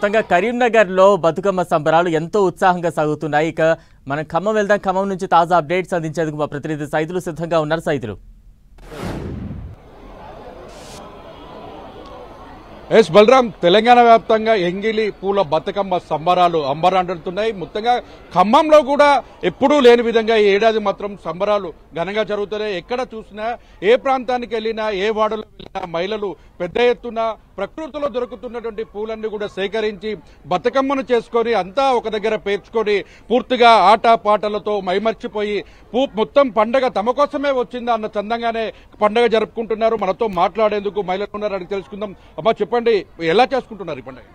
మొత్తంగా కరీంనగర్లో బతుకమ్మ సంబరాలు ఎంతో ఉత్సాహంగా సాగుతున్నాయి. ఇక మనం ఖమ్మం వెళ్దాం. ఖమ్మం నుంచి తాజా అప్డేట్స్ అందించేందుకు మా ప్రతినిధి సైదులు సిద్ధంగా ఉన్నారు. సైదులు ఎస్ బలరాం, తెలంగాణ వ్యాప్తంగా ఎంగిలి పూల బతుకమ్మ సంబరాలు అంబరాంటున్నాయి. మొత్తంగా ఖమ్మంలో కూడా ఎప్పుడూ లేని విధంగా ఈ ఏడాది మాత్రం సంబరాలు ఘనంగా జరుగుతున్నాయి. ఎక్కడ చూసినా, ఏ ప్రాంతానికి వెళ్ళినా, ఏ వాడలో వెళ్ళినా మహిళలు పెద్ద ఎత్తున ప్రకృతిలో దొరుకుతున్నటువంటి పూలన్నీ కూడా సేకరించి బతుకమ్మను చేసుకొని అంతా ఒక దగ్గర పేర్చుకొని పూర్తిగా ఆట పాటలతో మైమర్చిపోయి మొత్తం పండగ తమ కోసమే వచ్చిందా అన్న చందంగానే పండగ జరుపుకుంటున్నారు. మనతో మాట్లాడేందుకు మహిళలు ఉన్నారు, అని తెలుసుకుందాం. అమ్మా చెప్పండి, ఎలా చేసుకుంటున్నారు ఈ పండుగ?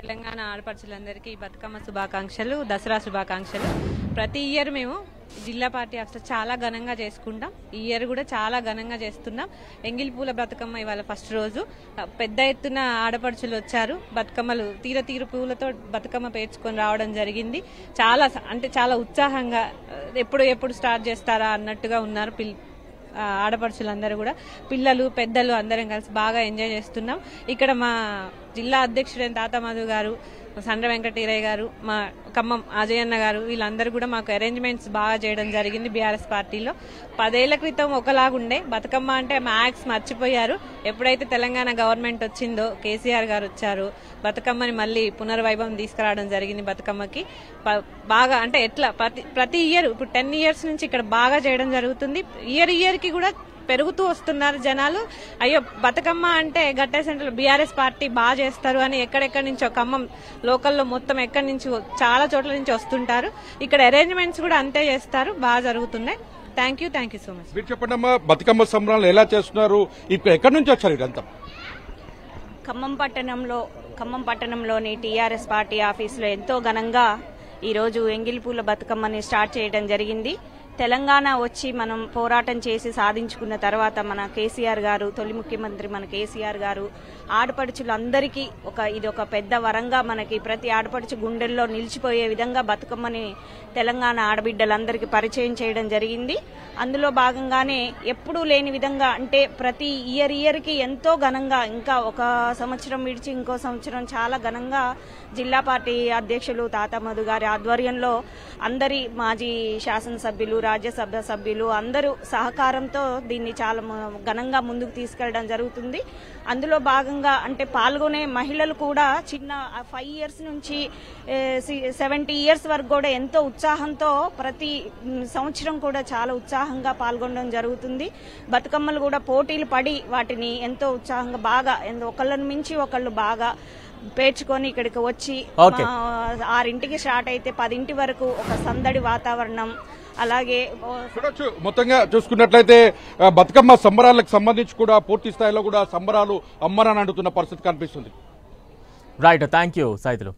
తెలంగాణ ఆడపడుచులందరికీ బతుకమ్మ శుభాకాంక్షలు, దసరా శుభాకాంక్షలు. ప్రతి ఇయర్ మేము జిల్లా పార్టీ ఆఫీస్ చాలా ఘనంగా చేసుకుంటాం. ఈ ఇయర్ కూడా చాలా ఘనంగా చేస్తున్నాం. ఎంగిలి పూల బతుకమ్మ ఇవాళ ఫస్ట్ రోజు. పెద్ద ఎత్తున ఆడపడుచులు వచ్చారు. బతుకమ్మలు తీరు పూలతో బతుకమ్మ పేర్చుకొని రావడం జరిగింది. చాలా ఉత్సాహంగా ఎప్పుడు స్టార్ట్ చేస్తారా అన్నట్టుగా ఉన్నారు ఆడపడుచులందరూ కూడా. పిల్లలు పెద్దలు అందరం కలిసి బాగా ఎంజాయ్ చేస్తున్నాం. ఇక్కడ మా జిల్లా అధ్యక్షుడైన తాత మధు గారు, సండ్ర వెంకటీరయ్య గారు, మా ఖమ్మం అజయన్న గారు, వీళ్ళందరూ కూడా మాకు అరేంజ్మెంట్స్ బాగా చేయడం జరిగింది. బీఆర్ఎస్ పార్టీలో 10 ఏళ్ల క్రితం ఒకలాగుండే బతుకమ్మ అంటే మ్యాక్స్ మర్చిపోయారు. ఎప్పుడైతే తెలంగాణ గవర్నమెంట్ వచ్చిందో, కేసీఆర్ గారు వచ్చారు, బతుకమ్మని మళ్ళీ పునర్వైభవం తీసుకురావడం జరిగింది. బతుకమ్మకి బాగా అంటే ఎట్లా ప్రతి ఇయర్ ఇప్పుడు 10 years నుంచి ఇక్కడ బాగా చేయడం జరుగుతుంది. ఇయర్ కి కూడా పెరుగుతూ వస్తున్నారు జనాలు. అయ్యో బతుకమ్మ అంటే గట్టే సెంటర్ బీఆర్ఎస్ పార్టీ బాగా చేస్తారు అని ఎక్కడెక్కడి నుంచో, ఖమ్మం లోకల్లో మొత్తం ఎక్కడి నుంచి చాలా చోట్ల నుంచి వస్తుంటారు. ఇక్కడ అరేంజ్మెంట్స్ కూడా అంతే చేస్తారు, బాగా జరుగుతున్నాయి. Thank you so much. మీరు చెప్పండి అమ్మా, బతుకమ్మ సంబరాలు ఎలా చేస్తున్నారు? ఇప్పుడు ఎక్కడి నుంచి వచ్చారు ఇదంతా? ఖమ్మం పట్టణంలోని టీఆర్ఎస్ పార్టీ ఆఫీసులో ఎంతో ఘనంగా ఈరోజు ఎంగిలి పూల బతుకమ్మని స్టార్ట్ చేయడం జరిగింది. తెలంగాణ వచ్చి మనం పోరాటం చేసి సాధించుకున్న తర్వాత మన కేసీఆర్ గారు, తొలి ముఖ్యమంత్రి మన కేసీఆర్ గారు ఆడపడుచులందరికీ ఇది ఒక పెద్ద వరంగా మనకి ప్రతి ఆడపడుచు గుండెల్లో నిలిచిపోయే విధంగా బతుకమ్మని తెలంగాణ ఆడబిడ్డలందరికీ పరిచయం చేయడం జరిగింది. అందులో భాగంగానే ఎప్పుడూ లేని విధంగా అంటే ప్రతి ఇయర్ కి ఎంతో ఘనంగా, ఇంకా ఒక సంవత్సరం విడిచి ఇంకో సంవత్సరం చాలా ఘనంగా జిల్లా పార్టీ అధ్యక్షులు తాత మధు గారి ఆధ్వర్యంలో అందరి మాజీ శాసనసభ్యులు, రాజ్యసభ సభ్యులు అందరూ సహకారంతో దీన్ని చాలా ఘనంగా ముందుకు తీసుకెళ్లడం జరుగుతుంది. అందులో భాగంగా అంటే పాల్గొనే మహిళలు కూడా చిన్న 5 years నుంచి 70 years వరకు కూడా ఎంతో ఉత్సాహంతో ప్రతి సంవత్సరం కూడా చాలా ఉత్సాహంగా పాల్గొనడం జరుగుతుంది. బతుకమ్మలు కూడా పోటీలు పడి వాటిని ఎంతో ఉత్సాహంగా బాగా ఒకళ్ళని మించి ఒకళ్ళు బాగా పేర్చుకొని ఇక్కడికి వచ్చి 6 స్టార్ట్ అయితే 10 వరకు ఒక సందడి వాతావరణం. అలాగే చూడొచ్చు, మొత్తంగా చూసుకున్నట్లయితే బతుకమ్మ సంబరాలకు సంబంధించి కూడా పూర్తి స్థాయిలో కూడా సంబరాలు అమ్మరాని అంటున్న పరిస్థితి కనిపిస్తుంది. Right, thank you Saidulu.